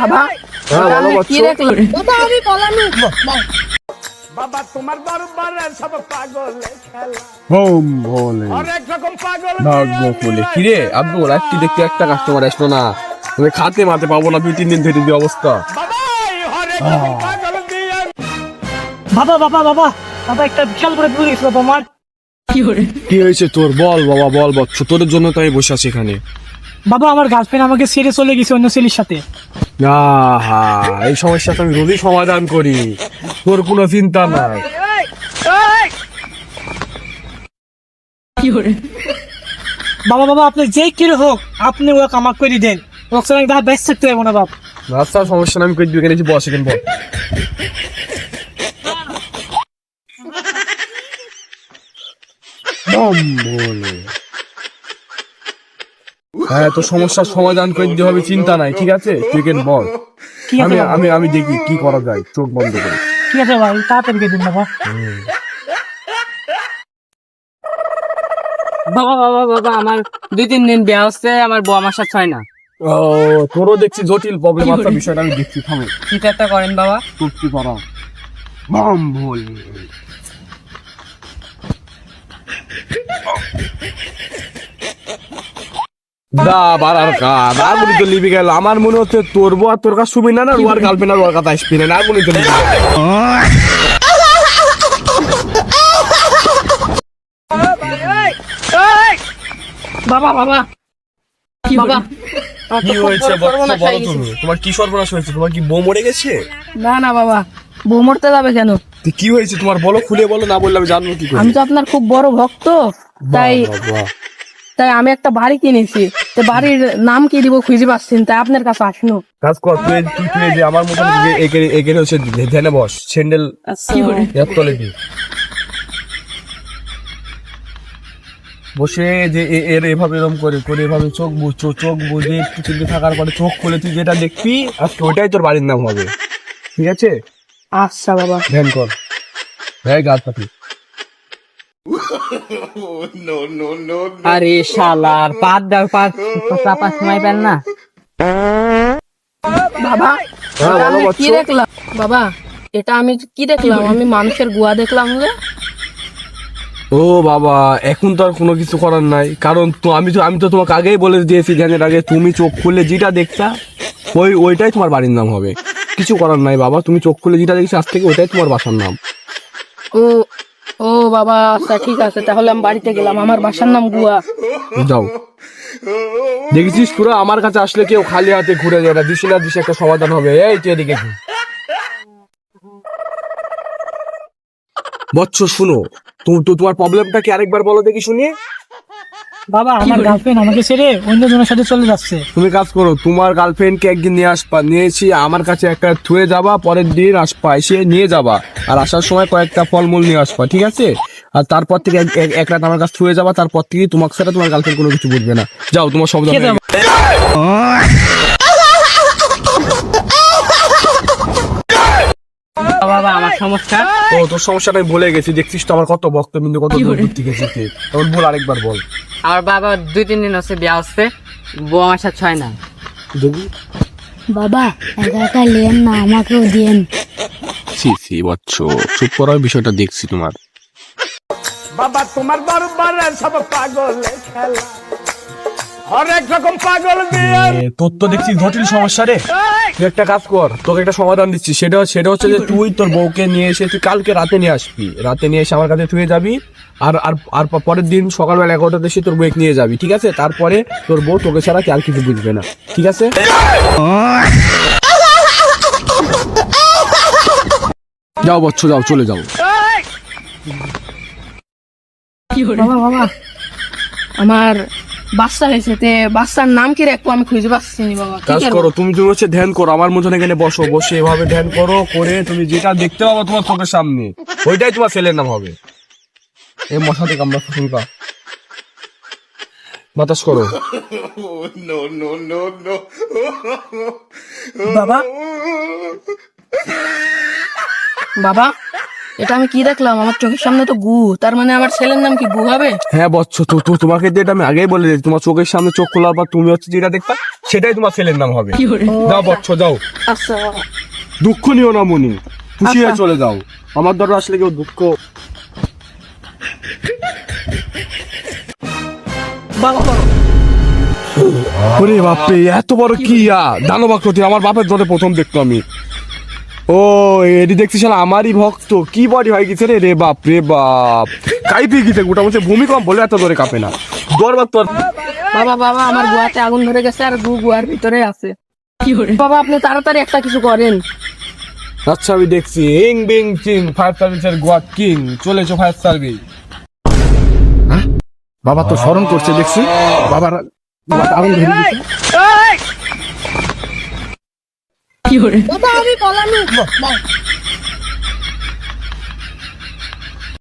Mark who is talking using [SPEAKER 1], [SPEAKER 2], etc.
[SPEAKER 1] বাবা
[SPEAKER 2] হ্যাঁ বলো
[SPEAKER 1] কি
[SPEAKER 2] বাচ্চু।
[SPEAKER 1] দেখলাম বাবা আমি পলামি
[SPEAKER 3] বাবা তোমার দরবারে সব পাগলে খেলা
[SPEAKER 2] হোম বলে
[SPEAKER 3] হরেক রকম পাগল
[SPEAKER 2] ভাগ্য ফুলে কিরে আব্দুল একটি দেখতে একটা কাস্টমার আসলো না, তুমি খাতে মাতে পাবো না 2-3 দিন ধরে যে অবস্থা।
[SPEAKER 3] বাবাই হরেক রকম পাগল দিয়ে
[SPEAKER 4] বাবা বাবা বাবা বাবা একটা বিশাল করে ভুল গেছিল বাবা আমার।
[SPEAKER 2] কি হয়েছে তোর বল বাবা বল বাচ্চু, তোর জন্য তো আমি বসে আছি এখানে।
[SPEAKER 4] বাবা আমার গার্লফ্রেন্ড আমাকে ছেড়ে চলে গেছে অন্য ছেলের সাথে।
[SPEAKER 2] আহা এই সমস্যা তো আমি রোজই সমাধান করি, তোর কোনো চিন্তা নাই।
[SPEAKER 4] বাবা বাবা আপনি যেই কিরে হোক আপনি ওরা কামাক করে দেন, ওকে আমি দাঁত বেঁচে থাকতে পারবো না বাপ।
[SPEAKER 2] রাস্তা সমস্যা না, আমি করে দিবি, এখানে এসে বস এখানে বল। বলে হ্যাঁ তোর সমস্যার সমাধান করে দিতে হবে, চিন্তা নাই, ঠিক আছে তুই এখানে বল।
[SPEAKER 4] ঠিক আছে
[SPEAKER 2] আমি
[SPEAKER 4] বাবা।
[SPEAKER 2] আমি আমি দেখি কি করা যায়, চোখ বন্ধ করে।
[SPEAKER 4] ঠিক আছে ভাই তাড়াতাড়ি দিয়ে দিন বাবা।
[SPEAKER 1] বাবা বাবা বাবা আমার 2-3 দিন বিয়ে হচ্ছে, আমার বউ আমার সাথে হয় না।
[SPEAKER 2] ও তোরও দেখছি জটিল প্রবলেম আছে, বিষয়টা আমি দেখছি, থামো
[SPEAKER 1] কিছু একটা করেন বাবা।
[SPEAKER 2] করছি করা বাম বল। দা বারার কাজ আগুনি তো লিবি গেল, আমার মনে হচ্ছে তোর বউ আর তোর কাছে সুবি না, রুয়ার গার্লফ্রেন্ড আর ওর কথা আসবি না, আগুনি তো লিবি গেল।
[SPEAKER 4] বাবা বাবা
[SPEAKER 1] বাবা
[SPEAKER 2] কি হয়েছে বলো তুমি, তোমার কি সর্বনাশ হয়েছে, তোমার কি বউ মরে গেছে?
[SPEAKER 1] না না বাবা, বউ মরতে যাবে কেন?
[SPEAKER 2] তো কি হয়েছে তোমার বলো, খুলে বলো, না বললে আমি জানবো কি করে।
[SPEAKER 1] আমি তো আপনার খুব বড় ভক্ত, তাই
[SPEAKER 2] বাবা
[SPEAKER 1] তাই আমি একটা বাড়ি কিনেছি, তো বাড়ির নাম কি দিব খুঁজে পাচ্ছি না, তাই আপনার কাছে আসনো।
[SPEAKER 2] কাজ কর, তুই যে আমার মতন এখানে হচ্ছে ধ্যানে বস, স্যান্ডেল তলে দি বসে যে এর এভাবে এরম করে করে এভাবে চোখ বুঝে একটু চিন্তা থাকার পরে চোখ খুলে তুই যেটা দেখবি আজকে ওইটাই তোর বাড়ির নাম হবে, ঠিক আছে?
[SPEAKER 1] আচ্ছা বাবা।
[SPEAKER 2] ধ্যান কর, হ্যাঁ গাছ পাতি।
[SPEAKER 1] আরে শালার পাত দাও, পাত চাপা সময় পেন না। বাবা
[SPEAKER 2] হ্যাঁ
[SPEAKER 1] এটা
[SPEAKER 2] বলো
[SPEAKER 1] আমি কি
[SPEAKER 2] বাচ্চু।
[SPEAKER 1] দেখলাম বাবা, এটা আমি কি দেখলাম? আমি মানুষের গুয়া দেখলাম যে।
[SPEAKER 2] ও বাবা এখন তো আর কোনো কিছু করার নাই, কারণ তো আমি তো তোমাকে আগেই বলে দিয়েছি ধ্যানের আগে, তুমি চোখ খুলে যেটা দেখতা ওইটাই তোমার বাড়ির নাম হবে, কিছু করার নাই বাবা, তুমি চোখ খুলে যেটা দেখছি আজ থেকে ওইটাই তোমার বাসার নাম।
[SPEAKER 1] ও ও বাবা আচ্ছা ঠিক আছে, তাহলে আমি বাড়িতে গেলাম, আমার বাসার নাম গুয়া।
[SPEAKER 2] যাও, দেখেছিস তোরা আমার কাছে আসলে কেউ খালি হাতে ঘুরে যায় না, দিশে না দিশে একটা সমাধান হবে। এই তুই এদিকে কি বচ্চ শুনো, তোমার প্রবলেমটা কি আরেকবার বলো দেখি শুনি।
[SPEAKER 4] বাবা আমার গার্লফ্রেন্ড আমাকে ছেড়ে অন্য জনের সাথে চলে যাচ্ছে।
[SPEAKER 2] তুমি কাজ করো, তোমার গার্লফ্রেন্ডকে একদিন নিয়ে আসবা, নিয়েছি আমার কাছে একটা থুয়ে যাবা, পরের দিন আসবা, এসে নিয়ে যাবা, আর আসার সময় কয়েকটা ফলমূল নিয়ে আসবা, ঠিক আছে? আর তারপর থেকে এক রাত আমার কাছে থুয়ে যাবা, তারপর থেকে তোমাকে ছাড়া তোমার গার্লফ্রেন্ড কোনো কিছু বুঝবে না। যাও তোমার সব
[SPEAKER 4] ঠিক আছে
[SPEAKER 1] বাবা আমার সমস্যা।
[SPEAKER 2] ও তোর সমস্যাটা আমি বলে গেছি, দেখছিস তো আমার কত ভক্তবিন্দু কত দূর দূর থেকে এসেছে, তখন বল আরেকবার বল।
[SPEAKER 1] আমার বাবা 2-3 দিন হচ্ছে বিয়ে হচ্ছে, বউ আমার সাথে হয় না।
[SPEAKER 2] দেখি
[SPEAKER 5] বাবা একা একা লেন না, আমাকেও দেন।
[SPEAKER 2] সি বচ্চ চুপ করার বিষয়টা দেখছি তোমার।
[SPEAKER 3] বাবা তোমার দরবারে সব পাগলে খেলা হরেক রকম পাগল দিয়ে
[SPEAKER 2] তোর তো দেখছি জটিল সমস্যা রে, তুই একটা কাজ কর, তোকে একটা সমাধান দিচ্ছি, সেটা হচ্ছে যে তুই তোর বউকে নিয়ে এসে তুই কালকে রাতে নিয়ে আসবি, রাতে নিয়ে এসে আমার কাছে থুয়ে যাবি, আর আর আর পরের দিন সকালবেলা 11টাতে এসে তোর বউকে নিয়ে যাবি, ঠিক আছে? তারপরে তোর বউ তোকে ছাড়া আর কিছু বুঝবে না, ঠিক আছে? যাও বচ্চ যাও, চলে যাও।
[SPEAKER 1] বাবা বাবা আমার বাচ্চা হয়েছে, তে বাচ্চার নাম কি রাখবো আমি খুঁজে পাচ্ছি না বাবা। কি
[SPEAKER 2] কাজ
[SPEAKER 1] করবো?
[SPEAKER 2] করো, তুমি হচ্ছে ধ্যান করো, আমার মতন এখানে বসো, বসে এভাবে ধ্যান করো, করে তুমি যেটা দেখতে পাবো তোমার চোখের সামনে ওইটাই তোমার ছেলের নাম হবে। এই মশাতে কামড়া শুনকা বাতাস করো।
[SPEAKER 4] বাবা
[SPEAKER 1] বাবা এটা আমি কি দেখলাম? আমার চোখের সামনে তো গু, তার মানে আমার ছেলের নাম কি গু হবে?
[SPEAKER 2] হ্যাঁ বৎস, তো তো তোমাকে তো এটা আমি আগেই বলে দিয়েছি, তোমার চোখের সামনে চোখ খোলার পর তুমি হচ্ছে যেটা দেখবা সেটাই তোমার ছেলের নাম হবে। যাও বৎস যাও,
[SPEAKER 1] আচ্ছা বাবা।
[SPEAKER 2] দুঃখ নিও না মনি, খুশি হয়ে
[SPEAKER 1] আচ্ছা।
[SPEAKER 2] চলে যাও। আমার দ্বারা আসলে কেউ দুঃখ।
[SPEAKER 1] বাবা
[SPEAKER 2] ওরে বাপরে, এত বড় কি দানবাকৃতি, আমার বাপের ধরে প্রথম দেখতো আমি। ও এটি দেখছিস আমারই ভক্ত, কি বডি হয়ে গেছে রে, রে বাপ রে বাপ, কাইপে গেছে গোটা, বলছে ভূমিকম্প বলে এত ধরে কাঁপে না। দরবার তোর
[SPEAKER 1] বাবা বাবা, আমার গুয়াতে আগুন ধরে গেছে আর গু গুয়ার ভিতরে আছে। বাবা আপনি তাড়াতাড়ি একটা কিছু করেন।
[SPEAKER 2] আচ্ছা আমি দেখছি। ইং বিং চিং, ফায়ার সার্ভিসের গোয়াট কিং, চলেছো ফায়ার সার্ভিস। বাবা তো স্মরণ করছে দেখছি, বাবার আগুন ধরে দিয়েছে।
[SPEAKER 1] বাবা আমি পলামি